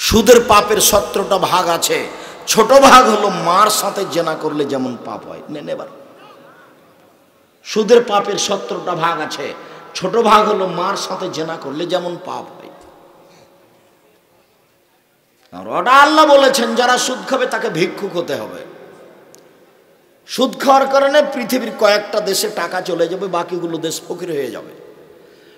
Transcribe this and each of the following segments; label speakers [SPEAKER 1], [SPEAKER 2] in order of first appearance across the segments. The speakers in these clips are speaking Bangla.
[SPEAKER 1] সুদের পাপের 17টা ভাগ আছে। ছোট ভাগ হলো মার সাথে জেনা করলে যেমন পাপ হয়। নেবার সুদের পাপের 17টা ভাগ আছে। ছোট ভাগ হলো মার সাথে জেনা করলে যেমন পাপ হয়। আর ওটা আল্লাহ বলেছেন যারা সুদ খাবে তাকে ভিক্ষুক হতে হবে। সুদ খাওয়ার কারণে পৃথিবীর কয়েকটা দেশে টাকা চলে যাবে, বাকিগুলো দেশ ফকির হয়ে যাবে।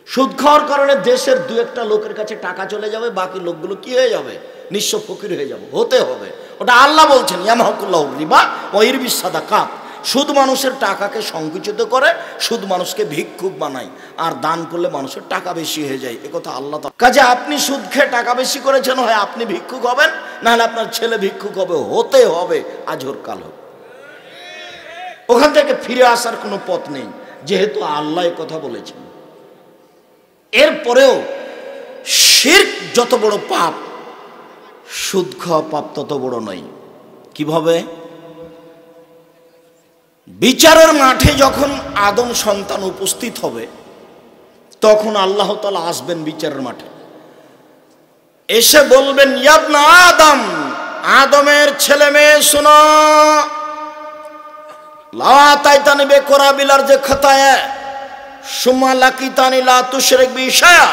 [SPEAKER 1] সুদ খাওয়ার কারণে দেশের দু একটা লোকের কাছে টাকা চলে যাবে, বাকি লোকগুলো কি হয়ে যাবে? নিঃস্ব ফকির হয়ে যাবে, হতে হবে। ওটা আল্লাহ বলছেন ইয়ামহাকুল্লাহু রিবা ওয়া ইরবিস সাদাকাত। সুদ মানুষের টাকাকে সংকুচিত করে, সুদ মানুষকে ভিক্ষুক বানায়, আর দান করলে মানুষের টাকা বেশি হয়ে যায়। একথা আল্লাহ। কাজে আপনি সুদ খেয়ে টাকা বেশি করেছেন, হয় আপনি ভিক্ষুক হবেন, নাহলে আপনার ছেলে ভিক্ষুক হবে, হতে হবে আজ হোক কাল হোক। ওখান থেকে ফিরে আসার কোনো পথ নেই, যেহেতু আল্লাহ কথা বলেছেন। এরপরেও শিরক যত বড় পাপ, সুদ খাওয়া পাপ তত বড় নয়। কিভাবে? বিচারের মাঠে যখন আদম সন্তান উপস্থিত হবে, তখন আল্লাহ তাআলা আসবেন বিচারের মাঠে, এসে বলবেন ইয়া আদম, আদমের ছেলে মেয়ে শোনো, লা তাইতানি বেকরাবিলার যে খতায়ে সুম্মা লাকিতানি লা তুশরিক বি শায়া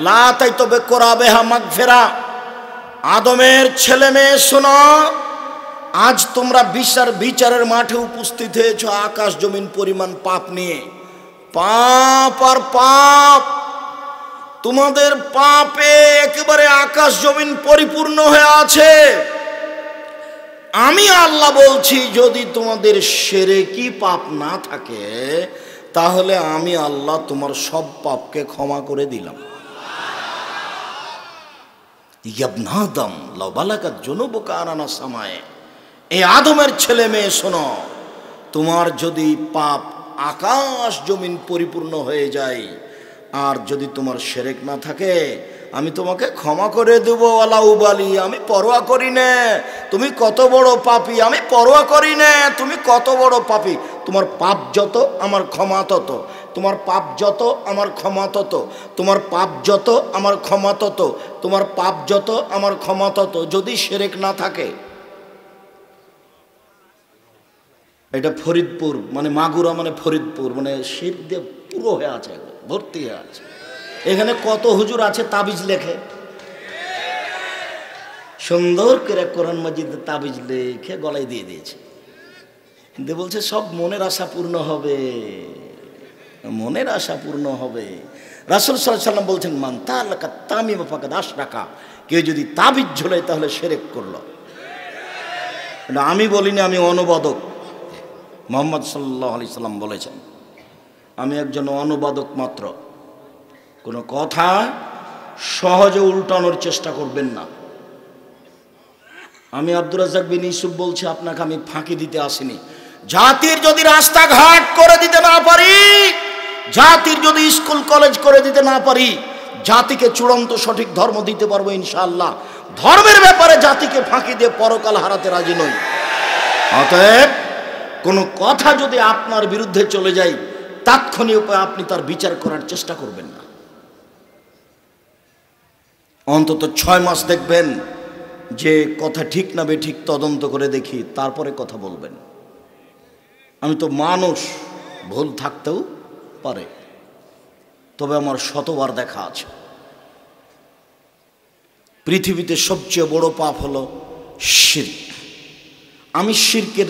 [SPEAKER 1] লা তাইতু বেকরাবিহা মাগফিরা। আদমের ছেলে মেয়ে শোনো, আজ তোমরা বিচারের মাঠে উপস্থিত হয়েছ আকাশ জমিন পরিমাণ পাপ নিয়ে। পাপ আর পাপ, তোমাদের পাপে একেবারে আকাশ জমিন পরিপূর্ণ হয়ে আছে। আমি আল্লাহ বলছি, যদি তোমাদের শিরকি পাপ না থাকে, তাহলে আমি আল্লাহ তোমার সব পাপকে ক্ষমা করে দিলাম। ইবনে আদম লাউ বালাগাত যুনুবুকা আনানা সামায়ে, এই আদমের ছেলে মেয়ে শোনো, তোমার যদি পাপ আকাশ জমিন পরিপূর্ণ হয়ে যায়, আর যদি তোমার শিরক না থাকে, আমি তোমাকে ক্ষমা করে দেব। ওয়ালা উবালি, আমি পরোয়া করি না তুমি কত বড় পাপী, আমি পরোয়া করি না তুমি কত বড় পাপী। তোমার পাপ যত আমার ক্ষমা তত, তোমার পাপ যত আমার ক্ষমা তত, তোমার পাপ যত আমার ক্ষমা তত, তোমার পাপ যত আমার ক্ষমা তত, যদি শিরক না থাকে। এটা ফরিদপুর, মানে মাগুরা মানে ফরিদপুর, মানে শিরক দিয়ে পুরো হয়ে আছে, ভর্তি হয়ে আছে। এখানে কত হুজুর আছে তাবিজ লেখে, সুন্দর করে কোরআন মাজিদে তাবিজ লেখে গলায় দিয়ে দিয়েছে, কিন্তু বলছে সব মনের আশা পূর্ণ হবে, মনের আশা পূর্ণ হবে। রাসূল সাল্লাল্লাহু আলাইহি ওয়াসাল্লাম বলছেন মান তাআল্লাকা তামিমা ফাকাদ আশরাকা, কেউ যদি তাবিজ ঝোলায় তাহলে শিরক করলো। আমি বলিনি, আমি অনুবাদক, মুহাম্মদ সাল্লাল্লাহু আলাইহি সাল্লাম বলেছেন, আমি একজন অনুবাদক মাত্র। কোনো কথা সহজে উল্টানোর চেষ্টা করবেন না। আমি আব্দুর রাজ্জাক বিন ইউসুফ বলছি, আপনাকে আমি ফাঁকি দিতে আসিনি। জাতির যদি রাস্তাঘাট করে দিতে না পারি, জাতির যদি স্কুল কলেজ করে দিতে না পারি, জাতিকে চূড়ান্ত সঠিক ধর্ম দিতে পারবো ইনশাআল্লাহ। ধর্মের ব্যাপারে জাতিকে ফাঁকি দিয়ে পরকাল হারাতে রাজি নই। অতএব কোনো কথা যদি আপনার বিরুদ্ধে চলে যায়, তাৎক্ষণিক উপায়ে আপনি তার বিচার করার চেষ্টা করবেন না। অন্তত 6 মাস দেখবেন যে কথা ঠিক না বেঠিক তদন্ত করে দেখি, তারপরে কথা বলবেন। আমি তো মানুষ, ভুল থাকতেও পারে, তবে আমার শতবার দেখা আছে। পৃথিবীতে সবচেয়ে বড় পাপ হলো শিরক। আমি শিরকের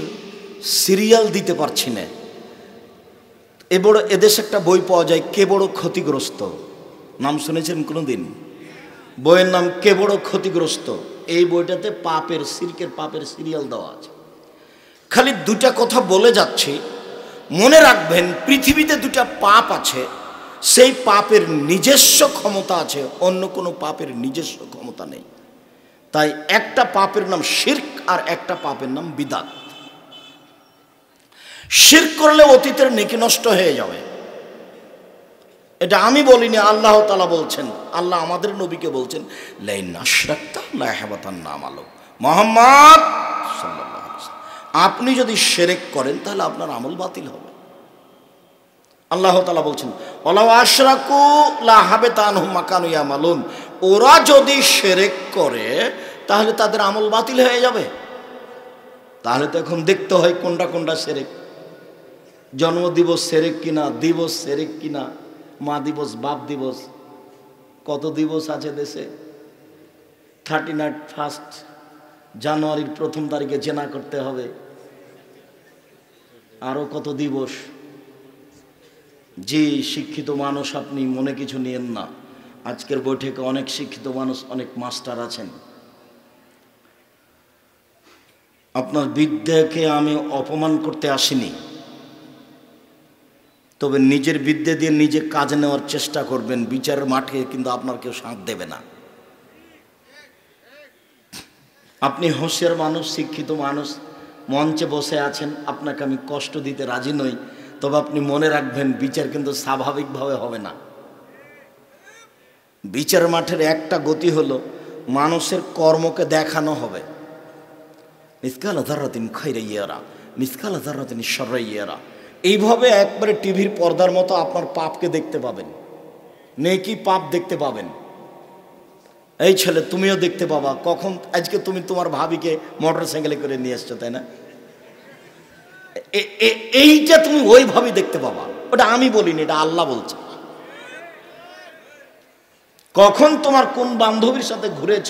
[SPEAKER 1] সিরিয়াল দিতে পারছি না। এদেশে একটা বই পাওয়া যায়, কে বড় ক্ষতিগ্রস্ত, নাম শুনেছেন কোনোদিন? বইয়ের নাম কে বড় ক্ষতিগ্রস্ত। এই বইটাতে পাপের, শিরকের পাপের সিরিয়াল দেওয়া আছে। খালি দুটা কথা বলে যাচ্ছি, মনে রাখবেন পৃথিবীতে দুটা পাপ আছে, সেই পাপের নিজস্ব ক্ষমতা আছে, অন্য কোনো পাপের নিজস্ব ক্ষমতা নেই। তাই একটা পাপের নাম শিরক, আর একটা পাপের নাম বিদআত। শিরক করলে অতীতের নেকি নষ্ট হয়ে যাবে, এটা আমি বলিনি, আল্লাহ তাআলা বলছেন। আল্লাহ আমাদের নবীকে বলছেন লাইন আশরাকতা লা ইয়াহবাতান্না আমালুক। মুহাম্মদ সাল্লাল্লাহু আলাইহি ওয়াসাল্লাম, আপনি যদি শিরক করেন তাহলে আপনার আমল বাতিল হবে। আল্লাহ তাআলা বলছেন ওয়ালাউ আশরাকু লা হাবাতা আনহুম মা কানু ইয়ামালুন। ওরা যদি শিরক করে তাহলে তাদের আমল বাতিল হয়ে যাবে। তাহলে তো এখন দেখতে হয় কোনটা কোনটা শিরক। জন্মদিবস শিরক কিনা, দিবস শিরক কিনা, মা দিবস, বাপ দিবস, কত দিবস আছে দেশে। 31 জানুয়ারির 1 তারিখে জেনা করতে হবে, আরো কত দিবস। যে শিক্ষিত মানুষ, আপনি মনে কিছু নিয়েন না, আজকের বৈঠকে অনেক শিক্ষিত মানুষ, অনেক মাস্টার আছেন। আপনার বিদ্যাকে আমি অপমান করতে আসিনি, তবে নিজের বিদ্যা দিয়ে নিজে কাজ নেওয়ার চেষ্টা করবেন। বিচারের মাঠে কিন্তু আপনার কেউ সাথ দেবে না। আপনি হোশিয়ার মানুষ, শিক্ষিত মানুষ, মঞ্চে বসে আছেন, আপনাকে আমি কষ্ট দিতে রাজি নই, তবে আপনি মনে রাখবেন বিচার কিন্তু স্বাভাবিকভাবে হবে না। বিচার মাঠের একটা গতি হলো মানুষের কর্মকে দেখানো হবে। মিসকাল যাররাতিন খায়রান ইয়ারা, মিসকাল যাররাতিন শাররান ইয়ারা। এইভাবে একবারে টিভির পর্দার মতো আপনার পাপকে দেখতে পাবেন, নেকি পাপ দেখতে পাবেন। এই ছেলে, তুমিও দেখতে পাবা কখন আজকে তুমি তোমার ভাবিকে মোটরসাইকেলে করে নিয়ে এসছো, তাই না? এইটা তুমি ওইভাবে দেখতে পাবা। ওটা আমি বলিনি, এটা আল্লাহ বলছে। কখন তোমার কোন বান্ধবীর সাথে ঘুরেছ,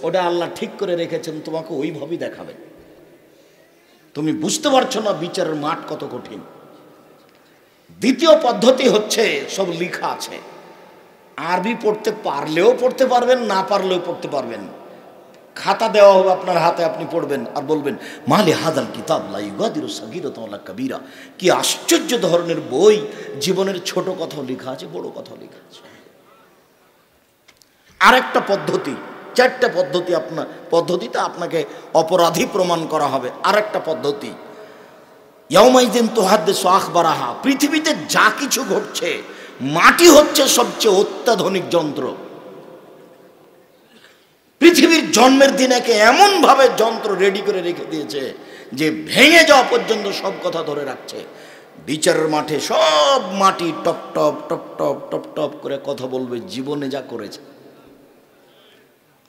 [SPEAKER 1] ওটা আল্লাহ ঠিক করে রেখেছেন, তোমাকে ওইভাবেই দেখাবেন। তুমি বুঝতে পারছো না বিচারের মাঠ কত কঠিন। দ্বিতীয় পদ্ধতি হচ্ছে, সব লেখা আছে, আরবি পড়তে পারলেও পড়তে পারবেন, না পারলেও পড়তে পারবেন। খাতা দেওয়া হবে আপনার হাতে, আপনি পড়বেন আর বলবেন মালে হাদাল কিতাব লা ইউগাদিরু সাগীরাতান ওয়ালা কাবীরা। কি আশ্চর্য ধরনের বই, জীবনের ছোট কথাও লেখা আছে, বড় কথাও লেখা আছে। আরেকটা পদ্ধতি, 4টা পদ্ধতি, আপনার পদ্ধতিতে আপনাকে অপরাধী প্রমাণ করা হবে। আরেকটা পদ্ধতি, ইয়াউমাইযিন তুহাদ্দিসু আখবারাহা। পৃথিবীতে যা কিছু ঘটছে, মাটি হচ্ছে সবচেয়ে অত্যাধুনিক যন্ত্র। পৃথিবীর জন্মের দিনেকে এমন ভাবে যন্ত্র রেডি করে রেখে দিয়েছে যে ভেঙে যাওয়া পর্যন্ত সব কথা ধরে রাখছে। বিচারের মাঠে সব মাটি top top top top top top করে কথা বলবে জীবনে যা করেছে।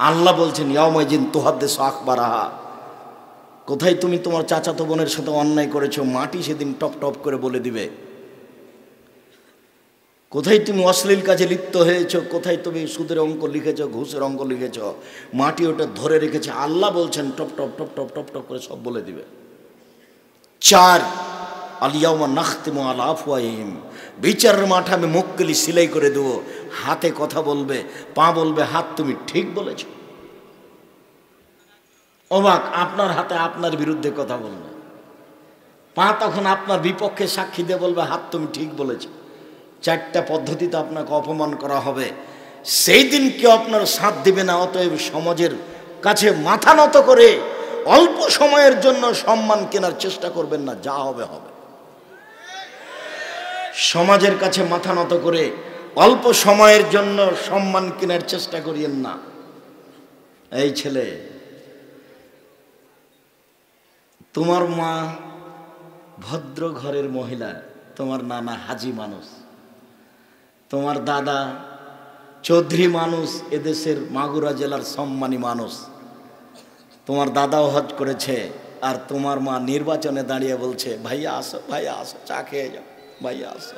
[SPEAKER 1] আল্লাহ বলছেন ইয়াউমাইযিন তুহাদ্দিসু আখবারাহা। কোথায় তুমি তোমার চাচাতো বোনের সাথে অন্যায় করেছো, মাটি সেদিন টপ টপ করে বলে দিবে। কোথায় তুমি অশ্লীল কাজে লিপ্ত হয়েছো, কোথায় তুমি সুদের অঙ্ক লিখেছো, ঘুষের অঙ্ক লিখেছো, মাটি ওটা ধরে রেখেছে। আল্লাহ বলছেন top top top top top top করে সব বলে দিবে। 4, আল ইয়াউমা নাখতিমু আলা আফওয়াহিহিম। বিচারের মাঠে আমি মুখগুলি সিলাই করে দেবো। হাতে কথা বলবে, পা বলবে হাত তুমি ঠিক বলেছো। অবাক, আপনার হাতে আপনার বিরুদ্ধে কথা বলবে, পা তখন আপনার বিপক্ষে সাক্ষী দিয়ে বলবে হাত তুমি ঠিক বলেছো। 4টা পদ্ধতিতে আপনাকে অপমান করা হবে। সেই দিন কেউ আপনার সাথ দিবে না। অতএব সমাজের কাছে মাথা নত করে অল্প সময়ের জন্য সম্মান কেনার চেষ্টা করবেন না, যা হবে হবে। সমাজের কাছে মাথা নত করে অল্প সময়ের জন্য সম্মান কেনার চেষ্টা করিয়েন না। এই ছেলে, তোমার মা ভদ্র ঘরের মহিলা, তোমার নানা হাজি মানুষ, তোমার দাদা চৌধুরী মানুষ, এদেশের মাগুরা জেলার সম্মানী মানুষ। তোমার দাদাও হজ করেছে, আর তোমার মা নির্বাচনে দাঁড়িয়ে বলছে ভাইয়া আসো, ভাইয়া আসো, চা খেয়ে যাও, ভাইয়া আসো।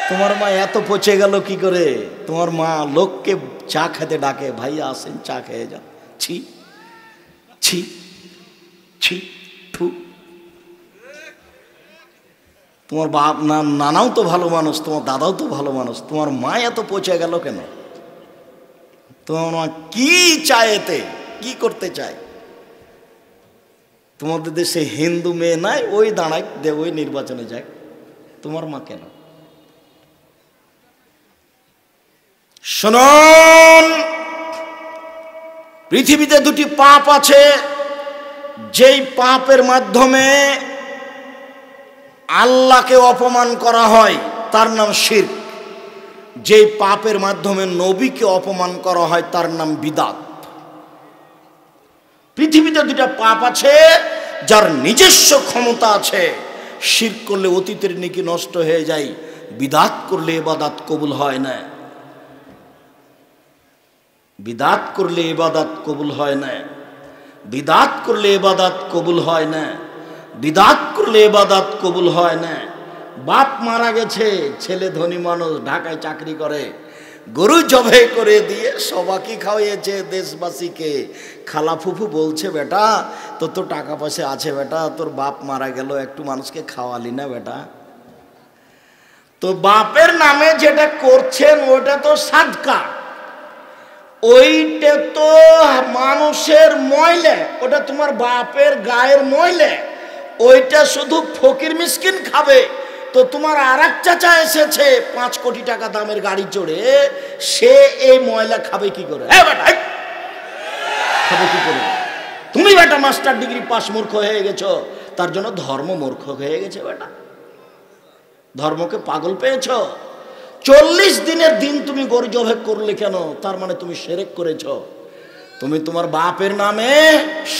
[SPEAKER 1] তোমার মা এত পচে গেল কি করে? তোমার মা লোককে চা খেতে ডাকে, ভাইয়া আসেন চা খেয়ে যাও। ছি ছি ছি, থু। তোমার বাপ নানাও তো ভালো মানুষ, তোমার দাদাও তো ভালো মানুষ, তোমার মা এত পচে গেল কেন? তোমার মা কি চায়, এতে কি করতে চায়? তোমাদের দেশে হিন্দু মেয়ে নাই, ওই দাঁড়ায় দে, ওই নির্বাচনে যায়, তোমার মা কেন? শুনুন, পৃথিবীতে 2টি পাপ আছে, যেই পাপের মাধ্যমে আল্লাহকে অপমান করা হয় তার নাম শিরক। যেই পাপের মাধ্যমে নবীকে অপমান করা হয় তার নাম বিদআত। পৃথিবীতে 2টা পাপ আছে যার নিজস্ব ক্ষমতা আছে। শিরক করলে অতীতের নেকি নষ্ট হয়ে যায়, বিদআত করলে ইবাদত কবুল হয় না। বিদাত করলে ইবাদত কবুল হয় না, বিদাত করলে ইবাদত কবুল হয় না, বিদাত করলে ইবাদত কবুল হয় না। বাপ মারা গেছে, ছেলে ধনী মানুষ ঢাকায় চাকরি করে, গরু জবাই করে দিয়ে সবাইকে খাওয়াইয়েছে দেশবাসীকে। খালা ফুফু বলছে, বেটা তোর তো টাকা পয়সা আছে বেটা, তোর বাপ মারা গেল, একটু মানুষকে খাওয়ালি না বেটা? তো বাপের নামে যেটা করছেন ওটা তো সাদকা, ওইটা তো মানুষের ময়লা, ওটা তোমার বাপের গায়ের ময়লা, ওইটা শুধু ফকির মিসকিন খাবে। তো তোমার আর এক চাচা এসেছে 5 কোটি টাকা দামের গাড়ি চড়ে, সে এই ময়লা খাবে কি করে? খাবে কি করে? তুমি বেটা মাস্টার ডিগ্রি পাস মূর্খ হয়ে গেছো, তার জন্য ধর্ম মূর্খ হয়ে গেছে বেটা, ধর্মকে পাগল পেয়েছ। 40 দিনের দিন তুমি গরু জবাই করলে কেন? তার মানে তুমি শিরক করেছ। তুমি তোমার বাপের নামে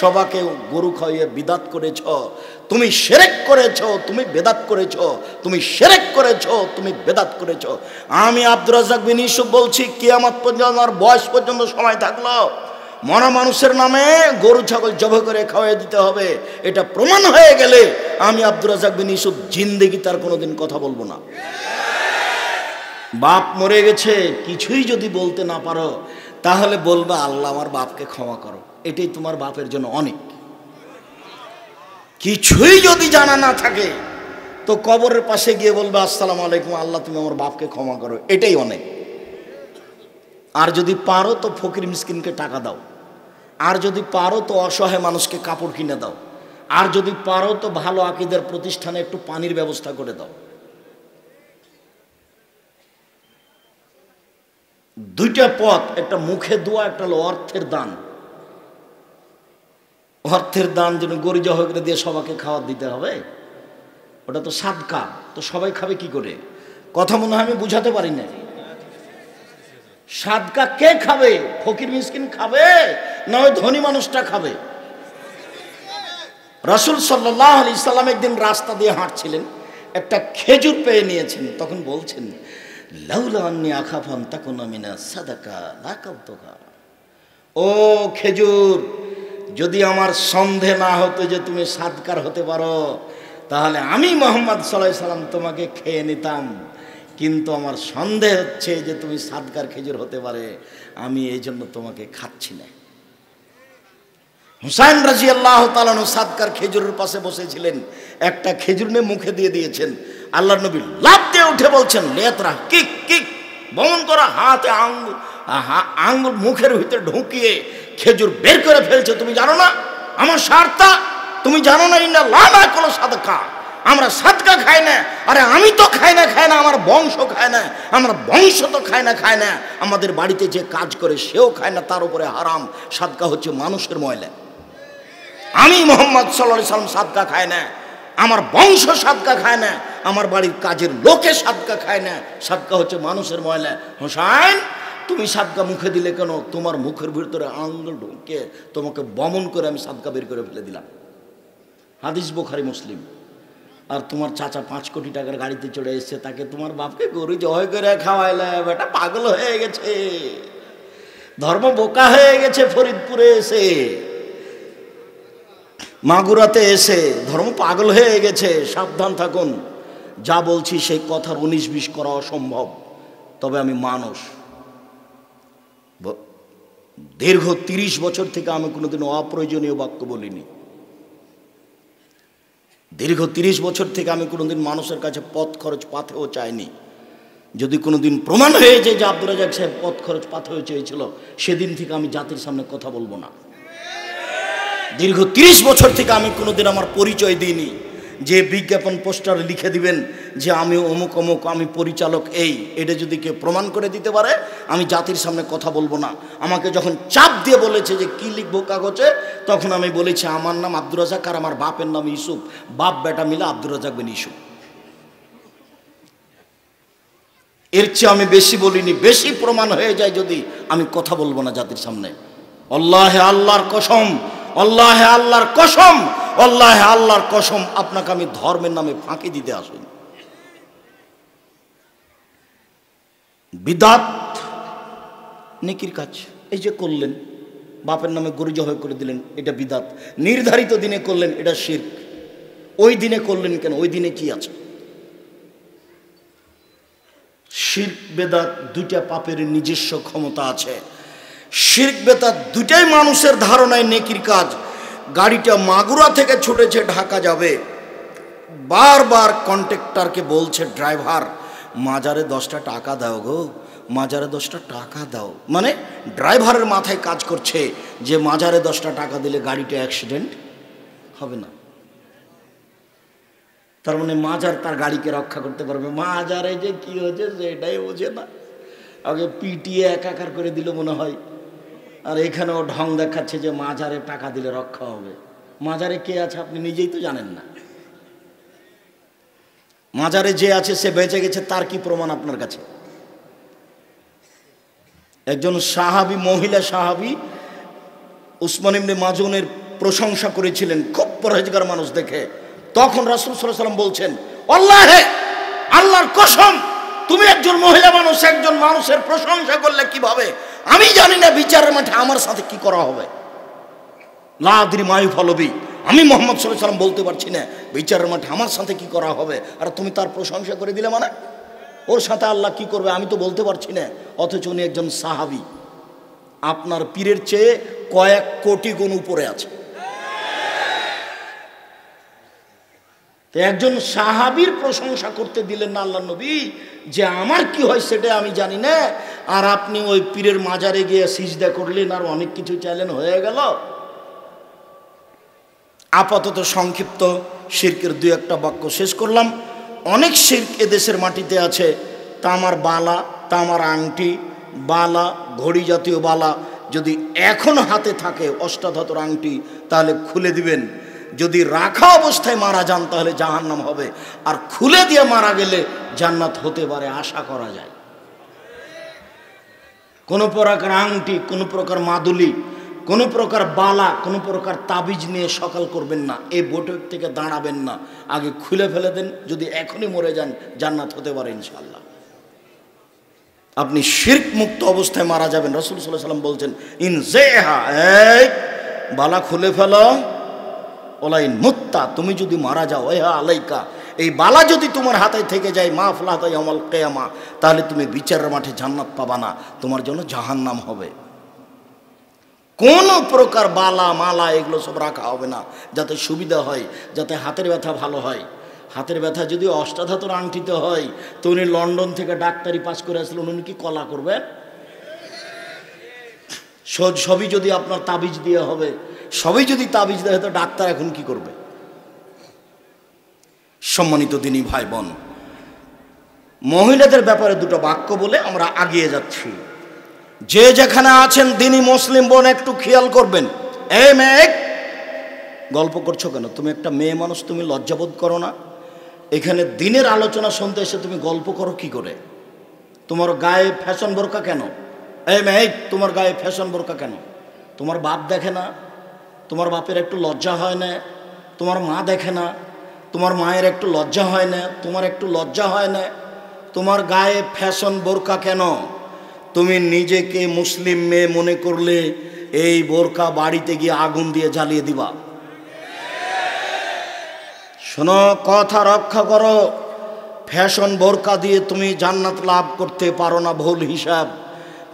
[SPEAKER 1] সবাইকে গরু খাইয়ে বিদাত করেছ, তুমি শিরক করেছ, তুমি বেদাত করেছ, তুমি শিরক করেছ, তুমি বেদাত করেছ। আমি আব্দুর রাজ্জাক বিন ইউসুফ বলছি, কিয়ামত পর্যন্ত আর বয়স পর্যন্ত সময় থাকলো মরা মানুষের নামে গরু ছাগল জবাই করে খাওয়াই দিতে হবে। এটা প্রমাণ হয়ে গেলে আমি আব্দুর রাজ্জাক বিন ইউসুফ জিন্দেগি তার কোনোদিন কথা বলবো না। বাপ মরে গেছে, কিছুই যদি বলতে না পারো তাহলে বলবা আল্লাহ আমার বাপকে ক্ষমা করো, এটাই তোমার বাপের জন্য অনেক। কিছুই যদি জানা না থাকে তো কবরের পাশে গিয়ে বলবে আসসালামু আলাইকুম, আল্লাহ তুমি আমার বাপকে ক্ষমা করো, এটাই অনেক। আর যদি পারো তো ফকির মিসকিনকে টাকা দাও, আর যদি পারো তো অসহায় মানুষকে কাপড় কিনে দাও, আর যদি পারো তো ভালো আকীদার প্রতিষ্ঠানে একটু পানির ব্যবস্থা করে দাও। দুইটা পথ, একটা মুখে দোয়া, একটা হলো অর্থের দান। অর্থের দান যেন গরু জবাই করে দিয়ে সবাইকে খাওয়া দিতে হবে, ওটা তো সাদকা, তো সবাই খাবে কি করে? কথা মনে হয় আমি বুঝাতে পারি না। সাদকা কে খাবে? ফকির মিসকিন খাবে না ওই ধনী মানুষটা খাবে? রাসূল সাল্লাল্লাহু আলাইহি সাল্লাম একদিন রাস্তা দিয়ে হাঁটছিলেন, একটা খেজুর পেয়ে নিয়েছেন, তখন বলছেন লাউলা আন্নী আখাফান তাকুনা মিনা সাদাকা লাকাবতুকা। ও খেজুর, যদি আমার সন্দেহ না হতো যে তুমি সাদকার হতে পারো তাহলে আমি মুহাম্মদ সাল্লাল্লাহু আলাইহি সাল্লাম তোমাকে খেয়ে নিতাম, কিন্তু আমার সন্দেহ হচ্ছে যে তুমি সাদকার খেজুর হতে পারে, আমি এই জন্য তোমাকে খাচ্ছি না। হুসাইন রাদিয়াল্লাহু তাআলা আনহু সাদকার খেজুরের পাশে বসেছিলেন, একটা খেজুর নিয়ে মুখে দিয়ে দিয়েছেন। আল্লাহর নবী লাফ দিয়ে উঠে বলছেন লেতরা কিক কিক, বমন করা হাতে আঙ্গুল মুখের ভিতরে ঢুকিয়ে খেজুর বের করে ফেলছে। তুমি জানো না আমার সারতা? তুমি জানো না ইন্না লানা কোন সাদকা, আমরা সাদকা খাই না। আরে আমি তো খাই না, আমার বংশ খায় না, আমার বংশ তো খায় না, আমাদের বাড়িতে যে কাজ করে সেও খায় না, তার উপরে হারাম। সাদকা হচ্ছে মানুষের ময়লা। আমি মুহাম্মদ সাল্লাল্লাহু আলাইহি সাল্লাম সাদকা খায় না, আমার বংশ সাদকা খায় না, আমার বাড়ির কাজের লোকে সাদকা খায় না, সাদকা হচ্ছে মানুষের ময়লা। হোসাইন, তুমি সাদকা মুখে দিলে কেন? তোমার মুখের ভিতরে আঙ্গুল ঢুকে তোমাকে বমন করে আমি সাদকা বের করে ফেলে দিলাম। হাদিস বুখারী মুসলিম। আর তোমার চাচা 5 কোটি টাকার গাড়িতে চড়ে এসেছে, তাকে তোমার বাপকে গরু জবাই করে খাওয়াইলে, বেটা পাগল হয়ে গেছে, ধর্ম বোকা হয়ে গেছে। ফরিদপুরে এসে, মাগুরাতে এসে ধর্ম পাগল হয়ে গেছে। সাবধান থাকুন, যা বলছি সেই কথার 19-20 করা অসম্ভব। তবে আমি মানুষ, দীর্ঘ 30 বছর থেকে আমি কোনোদিন অপ্রয়োজনীয় বাক্য বলিনি। দীর্ঘ 30 বছর থেকে আমি কোনোদিন মানুষের কাছে পথ খরচ পাথেও চাইনি। যদি কোনোদিন প্রমাণ হয়ে যায় যে আব্দুর রাজ্জাক সাহেব পথ খরচ পাথেও চেয়েছিল, সেদিন থেকে আমি জাতির সামনে কথা বলবো না। দীর্ঘ 30 বছর থেকে আমি কোনোদিন আমার পরিচয় দিইনি, যে বিজ্ঞাপন পোস্টারে লিখে দিবেন যে আমি অমুক অমুক, আমি পরিচালক এই, এটা যদি কেউ প্রমাণ করে দিতে পারে আমি জাতির সামনে কথা বলবো না। আমাকে যখন চাপ দিয়ে বলেছে যে কি লিখবো কাগজে, তখন আমি বলেছি আমার নাম আব্দুর রাজ্জাক আর আমার বাপের নাম ইউসুফ, বাপ বেটা মিলে আব্দুর রাজ্জাক বিন ইউসুফ। এর চেয়ে আমি বেশি বলিনি। বেশি প্রমাণ হয়ে যায় যদি, আমি কথা বলবো না জাতির সামনে। আল্লাহে আল্লাহর কসম, আল্লাহে আল্লাহর কসম, আল্লাহে আল্লাহর কসম, আপনাকে আমি ধর্মের নামে ফাঁকি দিতে আসিনি। বিদাত নেকির কাজ। এই যে করলেন, বাপের নামে গরু জবাই করে দিলেন, এটা বিদাত। নির্ধারিত দিনে করলেন, এটা শিরক। ওই দিনে করলেন কেন? ওই দিনে কি আছে? শিরক বেদাত দুইটা পাপের নিজস্ব ক্ষমতা আছে। শিরক বেদাত দুইটাই মানুষের ধারণায় নেকির কাজ। গাড়িটা মাগুরা থেকে ছুটেছে ঢাকা যাবে, বারবার কন্ট্রাক্টরকে বলছে ড্রাইভার মাজারে 10টা টাকা দাও গো, মাজারে 10টা টাকা দাও। মানে ড্রাইভারের মাথায় কাজ করছে যে মাজারে 10টা টাকা দিলে গাড়িটা অ্যাক্সিডেন্ট হবে না। তার মানে মাজার তার গাড়িকে রক্ষা করতে পারবে। মাজারে যে কি হয়েছে সেটাই বোঝে না, আগে পিটিয়ে একাকার করে দিল মনে হয়। আর এখানেও ঢং দেখাচ্ছে যে মাজারে টাকা দিলে রক্ষা হবে। মাজারে কে আছে আপনি নিজেই তো জানেন না। মাজারে যে আছে সে বেঁচে গেছে, তার কি প্রমাণ আপনার কাছে? একজন সাহাবী, মহিলা সাহাবী উসমান ইবনে মাজুনের প্রশংসা করেছিলেন, খুব পরহেজগার মানুষ দেখে। তখন রাসূল সাল্লাল্লাহু আলাইহি ওয়াসাল্লাম বলছেন, আল্লাহে, আল্লাহর কসম, তুমি একজন মহিলা মানুষ একজন মানুষের প্রশংসা করলে কিভাবে? আমি জানি না বিচারের মাঠে আমার সাথে কি করা হবে। লা আদরি মা ইউফআলু বি, আমি মুহাম্মদ সাল্লাল্লাহু আলাইহি ওয়াসাল্লাম বলতে পারছি না বিচারের মাঠে আমার সাথে কি করা হবে। আর তুমি তার প্রশংসা করে দিলে, মানে ওর সাথে আল্লাহ কি করবে আমি তো বলতে পারছি না। অথচ উনি একজন সাহাবী, আপনার পীরের চেয়ে কয়েক কোটি গুণ উপরে আছে। তো একজন সাহাবীর প্রশংসা করতে দিলেন না আল্লাহ নবী, যে আমার কি হয় সেটা আমি জানি না, আর আপনি ওই পীরের মাজারে গিয়ে সিজদা করলেন আর অনেক কিছু চাইলেন, হয়ে গেল। আপাতত সংক্ষিপ্ত শিরকের 2-1টা বাক্য শেষ করলাম। অনেক শিরক এদেশের মাটিতে আছে। তামার বালা, তামার আংটি, বালা, ঘড়ি জাতীয় বালা যদি এখন হাতে থাকে, অষ্টাধাতুর আংটি, তাহলে খুলে দিবেন। যদি রাখা অবস্থায় মারা যান তাহলে জাহান্নাম হবে, আর খুলে দিয়ে মারা গেলে জান্নাত হতে পারে, আশা করা যায়। কোনো প্রকার আংটি, কোনো প্রকার মাদুলি, কোনো প্রকার বালা, কোনো প্রকার তাবিজ নিয়ে সকাল করবেন না, এই বৈঠক থেকে দাঁড়াবেন না, আগে খুলে ফেলে দেন। যদি এখনই মরে যান জান্নাত হতে পারে ইনশাআল্লাহ। আপনি শিরক মুক্ত অবস্থায় মারা যাবেন। রাসূল সাল্লাল্লাহু আলাইহি ওয়াসাল্লাম বলছেন, ইন জেহা, এই বালা খুলে ফেলো, ওলাইন মুত্তা, তুমি যদি মারা যাও, এহা আলাইকা, এই বালা যদি তোমার হাতে থেকে যায়, মা আফলাহা ইয়াউমাল কিয়ামা, তাহলে তুমি বিচারের মাঠে জান্নাত পাবা না, তোমার জন্য জাহান্নাম হবে। কোন প্রকার বালা মালা এগুলো সব রাখা হবে না, যাতে সুবিধা হয়, যাতে হাতের ব্যথা ভালো হয়। হাতের ব্যথা যদি অষ্টাধাতুর আংটিতে হয়, তো উনি লন্ডন থেকে ডাক্তারি পাস করে আসলেন, উনি কি কলা করবেন? সবই যদি আপনার তাবিজ দিয়ে হবে, সবই যদি তাবিজ দেয়, তো ডাক্তার এখন কি করবে? সম্মানিত দিনী ভাই বোন, মহিলাদের ব্যাপারে 2টো বাক্য বলে আমরা আগিয়ে যাচ্ছি। যে যেখানে আছেন দিনী মুসলিম বোন, একটু খেয়াল করবেন। এই মেয়ে, গল্প করছো কেন? তুমি একটা মেয়ে মানুষ, তুমি লজ্জাবোধ করো না? এখানে দিনের আলোচনা শুনতে এসে তুমি গল্প করো কি করে? তোমার গায়ে ফ্যাশন বোরকা কেন? এই মেয়ে, তোমার গায়ে ফ্যাশন বোরকা কেন? তোমার বাপ দেখে না? তোমার বাপের একটু লজ্জা হয় না? তোমার মা দেখে না? তোমার মায়ের একটু লজ্জা হয় না? তোমার একটু লজ্জা হয় না? তোমার গায়ে ফ্যাশন বোরকা কেন? তুমি নিজেকে মুসলিম মেয়ে মনে করলে এই বোরকা বাড়িতে গিয়ে আগুন দিয়ে জ্বালিয়ে দিবা। শোনো, কথা রক্ষা করো। ফ্যাশন বোরকা দিয়ে তুমি জান্নাত লাভ করতে পারো না, ভুল হিসাব।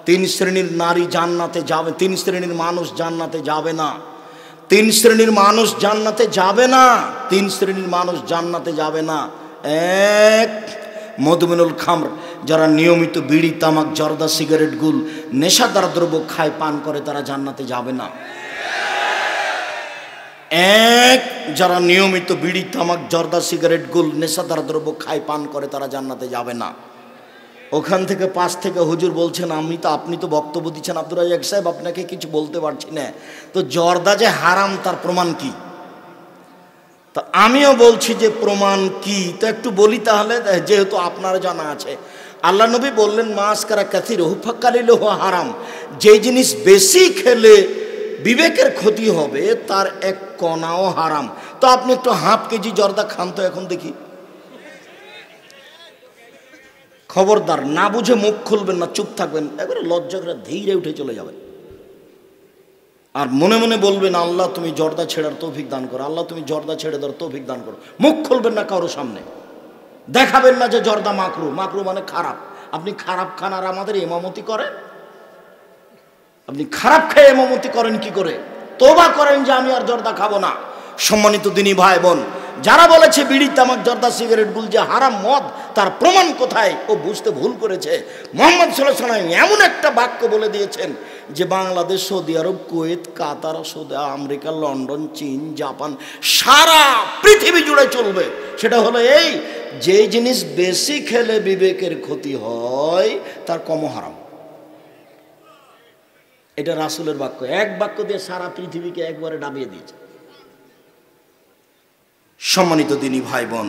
[SPEAKER 1] 3 শ্রেণীর নারী জান্নাতে যাবে, 3 শ্রেণীর মানুষ জান্নাতে যাবে না। 3 শ্রেণীর মানুষ জান্নাতে যাবে না। 3 শ্রেণীর মানুষ জান্নাতে যাবে না। 1, মদমিনুল খামর, যারা নিয়মিত বিড়ি, তামাক, জর্দা, সিগারেট, গুল, নেশাদার দ্রব্য খায়, পান করে, তারা জান্নাতে যাবে না। 1, যারা নিয়মিত বিড়ি, তামাক, জর্দা, সিগারেট, গুল, নেশাদার দ্রব্য খায়, পান করে, তারা জান্নাতে যাবে না। ওখান থেকে পাশ থেকে হুজুর বলছেন, আপনি তো বক্তব্য দিচ্ছেন আব্দুর রাজ্জাক সাহেব, আপনাকে কিছু বলতে পারছি না, তো জর্দা যে হারাম তার প্রমাণ কি? তো আমিও বলছি যে প্রমাণ কি, তো একটু বলি তাহলে, যেহেতু আপনারা জানা আছে। আল্লাহ নবী বললেন, মাসকারা কাসিরহু ফাকালিলুহু হারাম, যে জিনিস বেশি খেলে বিবেকের ক্ষতি হবে তার 1 কণাও হারাম। তো আপনি একটু হাফ কেজি জর্দা খান তো এখন দেখি। খবরদার, না বুঝে মুখ খুলবেন না, চুপ থাকবেন, একবারে লজ্জা করে ধীরে উঠে চলে যাবেন। আর মনে মনে বলবেন আল্লাহ তুমি জর্দা ছেড়ার তৌফিক দান করো, আল্লাহ তুমি জর্দা ছেড়ে দেওয়ার তৌফিক দান করো। মুখ খুলবেন না কারোর সামনে, দেখাবেন না যে জর্দা মাকরু, মাকরু মানে খারাপ। আপনি খারাপ খান আর আমাদের ইমামতি করেন? আপনি খারাপ খেয়ে ইমামতি করেন কি করে? তওবা করেন যে আমি আর জর্দা খাবো না। সম্মানিত দিনী ভাই বোন, যারা বলেছে বিড়ি, তামাক, জর্দা, সিগারেট, গুলজা হারাম, মদ, তার প্রমাণ কোথায়? ও বুঝতে ভুল করেছে। মুহাম্মদ সাল্লাল্লাহু আলাইহি ওয়াসাল্লাম এমন একটা বাক্য বলে দিয়েছেন যে বাংলাদেশ, সৌদি আরব, কুয়েত, কাতার, আমেরিকা, লন্ডন, চীন, জাপান, সারা পৃথিবী জুড়ে চলবে। সেটা হলো এই, যে জিনিস বেশি খেলে বিবেকের ক্ষতি হয় তার কম হারাম। এটা রাসূলের বাক্য, এক বাক্য দিয়ে সারা পৃথিবীকে একবারে ডাবিয়ে দিয়েছে। সম্মানিত দিনী ভাই বোন,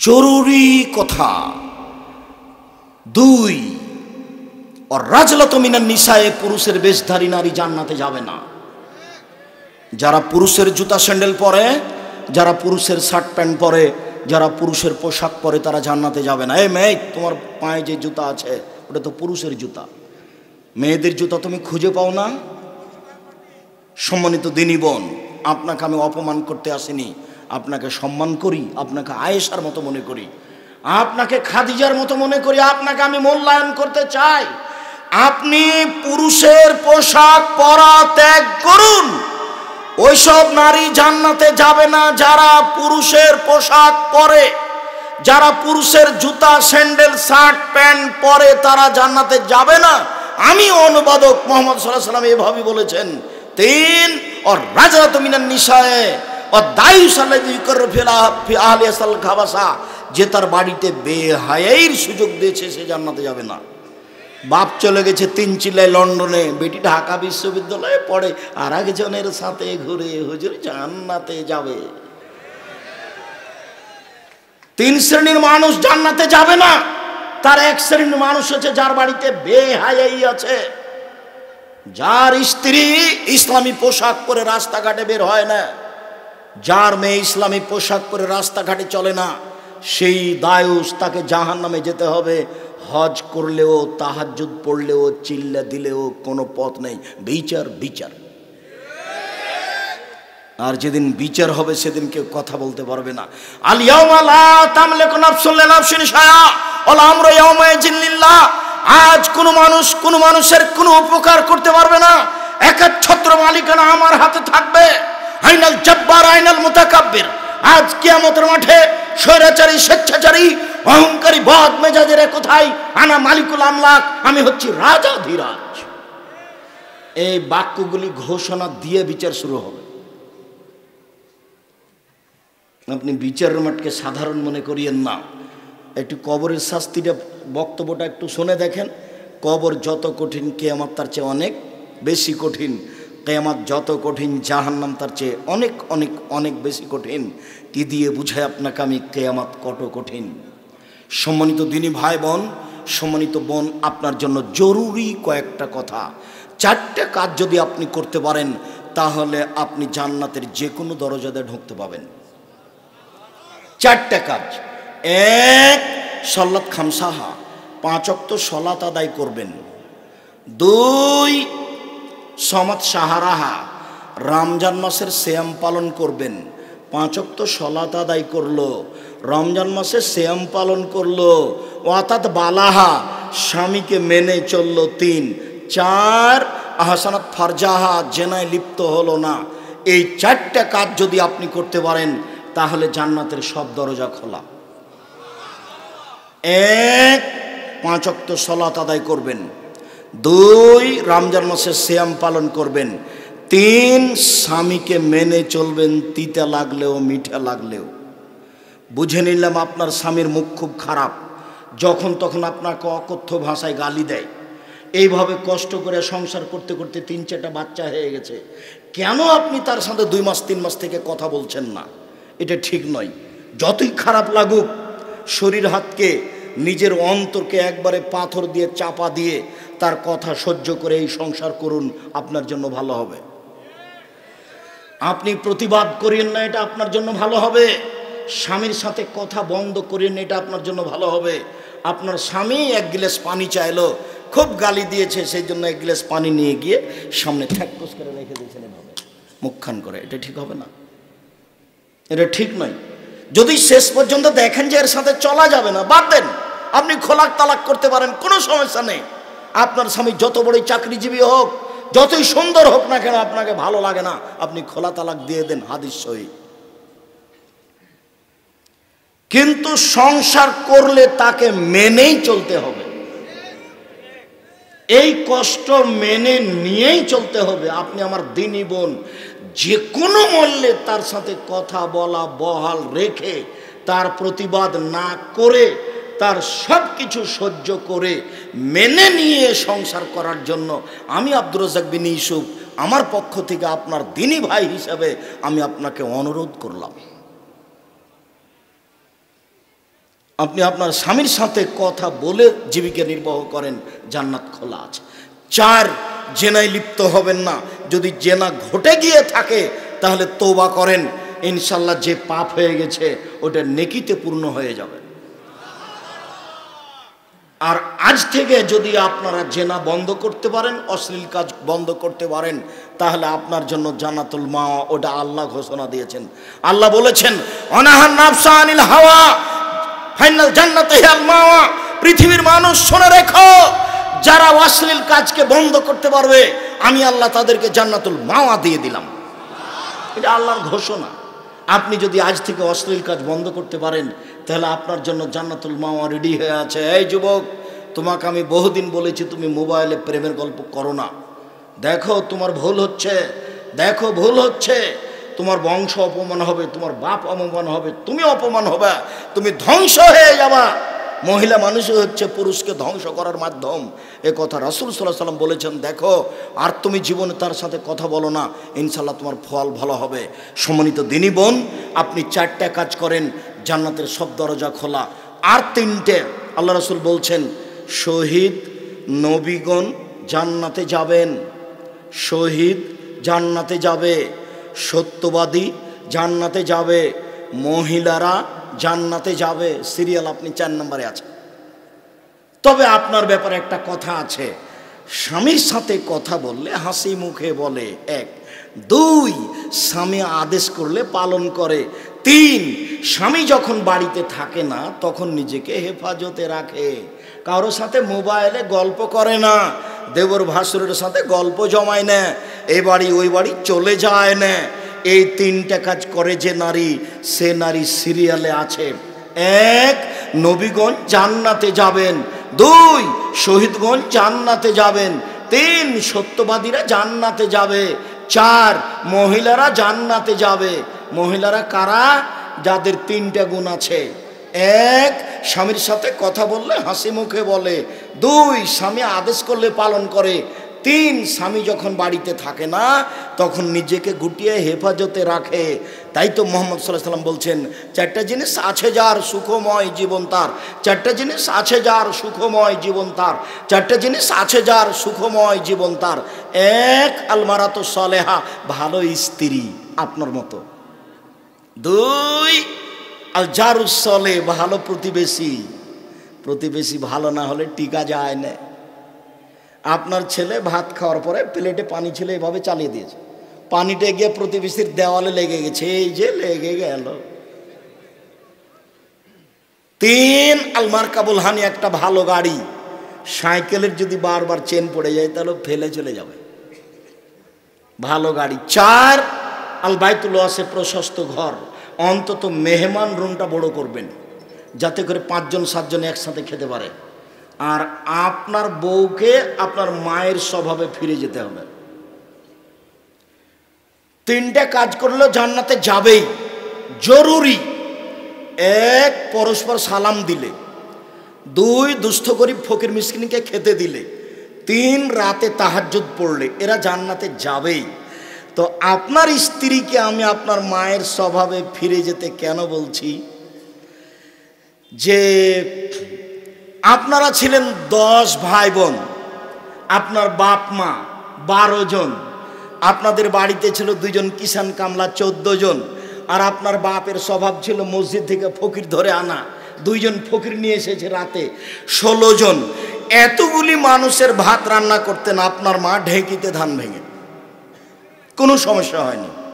[SPEAKER 1] জরুরি কথা 2, রাজলাতু মিনান নিসায়ে, পুরুষের বেশধারী নারী জান্নাতে যাবে না। যারা পুরুষের জুতা স্যান্ডেল পরে, যারা পুরুষের শার্ট প্যান্ট পরে, যারা পুরুষের পোশাক পরে, তারা জান্নাতে যাবে না। এই মেয়ে, তোমার পায়ে যে জুতা আছে ওটা তো পুরুষের জুতা, মেয়েদের জুতা তুমি খুঁজে পাও না? সম্মানিত দিনী বোন, আপনাকে আমি অপমান করতে আসিনি, আপনাকে সম্মান করি, আপনাকে আয়েশার মতো মনে করি, আপনাকে খাদিজার মতো মনে করি, আপনাকে আমি মূল্যায়ন করতে চাই। আপনি পুরুষের পোশাক পরা ত্যাগ করুন। ওইসব নারী জান্নাতে যাবে না যারা পুরুষের পোশাক পরে, যারা পুরুষের জুতা স্যান্ডেল শার্ট প্যান্ট পরে, তারা জান্নাতে যাবে না। আমি অনুবাদক মুহাম্মদ সাল্লাল্লাহু আলাইহি ওয়াসাল্লাম এভাবে বলেছেন। 3, রাজলাতু মিনান নিসায়ে দায়ুসাল্লাযী ইউকাররু ফি আহলিসাল খাবাসা, যে তার বাড়িতে বেহায়াইর সুযোগ দিয়েছে সে জান্নাতে যাবে না। বাপ চলে গেছে 3 চিল্লায় লন্ডনে, বেটি ঢাকা বিশ্ববিদ্যালয়ে পড়ে, আর একজনের সাথে ঘুরে হুজুর জান্নাতে যাবে। 3 শ্রেণীর মানুষ জান্নাতে যাবে না। তার 1 শ্রেণীর মানুষ হচ্ছে যার বাড়িতে বেহায়াই আছে, যার স্ত্রী ইসলামী পোশাক পরে রাস্তাঘাটে বের হয় না, যার মেয়ে ইসলামী পোশাক পরে রাস্তাঘাটে চলে না, সেই দায়ুস, তাকে জাহান্নামে যেতে হবে। হজ করলেও, তাহাজ্জুদ পড়লেও, চিল্লা দিলেও কোনো পথ নেই। বিচার, বিচার। আর যেদিন বিচার হবে সেদিন কেউ কথা বলতে পারবে না। আল ইয়াউমা লা তামলিকু নাফসুন লিনাফসিন শাইআ ওয়াল আমরু ইয়াউমাইযিন লিল্লাহ। আজ কোনো মানুষের কোনো উপকার করতে পারবে না। একচ্ছত্র মালিকানা আমার হাতে থাকবে। আইনাল জব্বার আইনাল মুতাকাব্বির। আজ কিয়ামতের মাঠে স্বৈরাচারী, স্বেচ্ছাচারী, অহংকারী, বদ মেজাজের কোথায়? আনা মালিকুল আমলাক, আমি হচ্ছি রাজাধিরাজ। এই বাক্যগুলি ঘোষণা দিয়ে বিচার শুরু হবে। আপনি বিচারের মাঠকে সাধারণ মনে করিয়েন না। একটু কবরের শাস্তিটা, বক্তব্যটা একটু শুনে দেখেন। কবর যত কঠিন, কিয়ামত তার চেয়ে অনেক বেশি কঠিন। কিয়ামত যত কঠিন, জাহান্নাম তার চেয়ে অনেক অনেক অনেক বেশি কঠিন। কি দিয়ে বুঝায় আপনাকে আমি কিয়ামত কত কঠিন? সম্মানিত দিনী ভাই বোন, সম্মানিত বোন, আপনার জন্য জরুরি কয়েকটা কথা। 4টে কাজ যদি আপনি করতে পারেন তাহলে আপনি জান্নাতের যে কোনো দরজাতে ঢুকতে পাবেন। 4টে কাজ। 1, সালাত খামসাহা, 5 ওয়াক্ত সালাত আদায় করবেন। 2, সমাত সাহারাহা, রমজান মাসের সিয়াম পালন করবেন। 5 ওয়াক্ত সালাত আদায় করলো, রমজান মাসে সিয়াম পালন করলো। ওয়াতাত বালাহা, স্বামীকে মেনে চললো। 3, 4, আহসানাত ফারজাহা, জেনায় লিপ্ত হলো না। এই 4টে কাজ যদি আপনি করতে পারেন তাহলে জান্নাতের সব দরজা খোলা। 1, 5 ওয়াক্ত সালাত আদায় করবেন। 2, রমজান মাসে সিয়াম পালন করবেন। 3, স্বামীকে মেনে চলবেন, তিতা লাগলেও মিঠা লাগলেও। বুঝে নিলাম আপনার স্বামীর মুখ খুব খারাপ, যখন তখন আপনাকে অকথ্য ভাষায় গালি দেয়। এইভাবে কষ্ট করে সংসার করতে করতে 3-4টা বাচ্চা হয়ে গেছে। কেন আপনি তার সাথে 2 মাস 3 মাস থেকে কথা বলছেন না? এটা ঠিক নয়। যতই খারাপ লাগুক, শরীর হাতকে, নিজের অন্তরকে একবারে পাথর দিয়ে চাপা দিয়ে তার কথা সহ্য করে এই সংসার করুন, আপনার জন্য ভালো হবে। আপনি প্রতিবাদ করেন না, এটা আপনার জন্য ভালো হবে। স্বামীর সাথে কথা বন্ধ করেন, এটা আপনার জন্য ভালো হবে। আপনার স্বামী এক গ্লাস পানি চাইলো, খুব গালি দিয়েছে, সেই জন্য এক গ্লাস পানি নিয়ে গিয়ে সামনে ঠ্যাকস করে রেখে দিয়েছেন এভাবে মুখখান করে। এটা ঠিক হবে না, এটা ঠিক নয়। যদি শেষ পর্যন্ত দেখেন যে এর সাথে চলা যাবে না, বাদ দেন। আপনি খোলাক তালাক করতে পারেন, কোনো সমস্যা নেই। আপনার স্বামী যত বড়ই চাকরিজীবী হোক, যতই সুন্দর হোক না কেন, আপনাকে ভালো লাগে না, আপনি খোলা তালাক দিয়ে দেন হাদিস সহিহ। কিন্তু সংসার করলে তাকে মেনেই চলতে হবে, এই কষ্ট মেনে নিয়েই চলতে হবে। আপনি আমার দিনী বোন, যে কোনো মূল্যে তার সাথে কথা বলা বহাল রেখে, তার প্রতিবাদ না করে, তার সব কিছু সহ্য করে মেনে নিয়ে সংসার করার জন্য আমি আব্দুর রাজ্জাক বিন ইউসুফ আমার পক্ষ থেকে আপনার দিনী ভাই হিসাবে আমি আপনাকে অনুরোধ করলাম। আপনি আপনার স্বামীর সাথে কথা বলে জীবিকা নির্বাহ করেন, জান্নাত খোলা আছে। 4, জেনায় লিপ্ত হবেন না। যদি জেনা ঘটে গিয়ে থাকে তাহলে তওবা করেন, ইনশাল্লাহ যে পাপ হয়ে গেছে ওটা নেকিতে পূর্ণ হয়ে যাবে। আর আজ থেকে যদি আপনারা জেনা বন্ধ করতে পারেন, অশ্লীল কাজ বন্ধ করতে পারেন, তাহলে আপনার জন্য জান্নাতুল মাওয়া, ওটা আল্লাহ ঘোষণা দিয়েছেন। আল্লাহ বলেছেন, অনাহান নাফসা আনিল হাওয়া ফাইনাল জান্নাতে হিয়াল মাওয়া। পৃথিবীর মানুষ শুনে রেখো, যারা অশ্লীল কাজকে বন্ধ করতে পারবে আমি আল্লাহ তাদেরকে জান্নাতুল মাওয়া দিয়ে দিলাম। এটা আল্লাহর ঘোষণা। আপনি যদি আজ থেকে অশ্লীল কাজ বন্ধ করতে পারেন তাহলে আপনার জন্য জান্নাতুল মাওয়া রেডি হয়ে আছে। এই যুবক, তোমাকে আমি বহুদিন বলেছি তুমি মোবাইলে প্রেমের গল্প করো না। দেখো তোমার ভুল হচ্ছে, দেখো ভুল হচ্ছে। তোমার বংশ অপমান হবে, তোমার বাপ অপমান হবে, তুমি অপমান হবে, তুমি ধ্বংস হয়ে যাবা। মহিলা মানুষই হচ্ছে পুরুষকে ধ্বংস করার মাধ্যম, এ কথা রাসূল সাল্লাল্লাহু আলাইহি ওয়াসাল্লাম বলেছেন। দেখো, আর তুমি জীবনে তার সাথে কথা বলো না, ইনশাআল্লাহ তোমার ফল ভালো হবে। সম্মানিত দিনী বোন, আপনি 4টা কাজ করেন, জান্নাতের সব দরজা খোলা। আর 3টে আল্লাহ রাসূল বলছেন, শহীদ নবীগণ জান্নাতে যাবেন, শহীদ জান্নাতে যাবে, সত্যবাদী জান্নাতে যাবে, মহিলারা জান্নাতে যাবে। সিরিয়াল আপনি 4 নম্বরে আছে। তবে আপনার ব্যাপারে একটা কথা আছে, স্বামীর সাথে কথা বললে হাসি মুখে বলে, 1। 2, স্বামী আদেশ করলে পালন করে। 3, স্বামী যখন বাড়িতে থাকে না তখন নিজেকে হেফাজতে রাখে, কারোর সাথে মোবাইলে গল্প করে না, দেবর ভাসুরের সাথে গল্প জমায় না, এই বাড়ি ওই বাড়ি চলে যায় না। এই 3টা কাজ করে যে নারী, সে নারী সিরিয়ালে আছে। 1, নবীগণ জান্নাতে যাবেন। 2, শহীদগণ জান্নাতে যাবেন। 3, সত্যবাদীরা জান্নাতে যাবে। 4, মহিলারা জান্নাতে যাবে। মহিলারা কারা? যাদের 3টা গুণ আছে। 1, স্বামীর সাথে কথা বললে হাসি মুখে বলে। 2, স্বামী আদেশ করলে পালন করে। 3, স্বামী যখন বাড়িতে থাকে না তখন নিজেকে গুটিয়ে হেফাজতে রাখে। তাই তো মুহাম্মদ সাল্লাল্লাহু আলাইহি ওয়াসাল্লাম বলছেন, 4টা জিনিস আছে যার সুখময় জীবন তার, 4টা জিনিস আছে যার সুখময় জীবন তার, 4টা জিনিস আছে যার সুখময় জীবন তার। 1, আলমারাতু সালেহা, ভালো স্ত্রী আপনার মতো। 2, আল জারুস সালেহ, ভালো প্রতিবেশী। প্রতিবেশী ভালো না হলে টিকা যায় না। আপনার ছেলে ভাত খাওয়ার পরে প্লেটে পানি ছিল, এভাবে চালিয়ে দিয়েছে, পানিটা গিয়ে প্রতিবেশীর দেওয়ালে লেগে গেছে, এই যে লেগে গেল। 3, আলমার কাবুল হানি, একটা ভালো গাড়ি। সাইকেলের যদি বারবার চেন পড়ে যায় তাহলে ফেলে চলে যাবে, ভালো গাড়ি। 4, আল বাইতুল ওয়াসে, প্রশস্ত ঘর। অন্তত মেহমান রুমটা বড় করবেন যাতে করে 5 জন 7 জন একসাথে খেতে পারে। আর আপনার বউকে আপনার মায়ের স্বভাবে ফিরে যেতে হবে। 3টা কাজ করলে জান্নাতে যাবেই, জরুরি। 1, পরস্পর সালাম দিলে। 2, দুস্থ গরিব ফকির মিসকিনকে খেতে দিলে। 3, রাতে তাহাজ্জুদ পড়লে। এরা জান্নাতে যাবেই। তো আপনার স্ত্রীকে আমি আপনার মায়ের স্বভাবে ফিরে যেতে কেন বলছি? যে আপনারা ছিলেন 10 ভাই বোন, আপনার বাপ মা 12 জন, আপনাদের বাড়িতে ছিল 2 জন কিষান কামলা 14 জন, আর আপনার বাপের স্বভাব ছিল মসজিদ থেকে ফকির ধরে আনা, দুইজন ফকির নিয়ে এসেছে রাতে 16 জন। এতগুলি মানুষের ভাত রান্না করতেন আপনার মা ঢেঁকিতে ধান ভেঙে, কোনো সমস্যা হয়নি।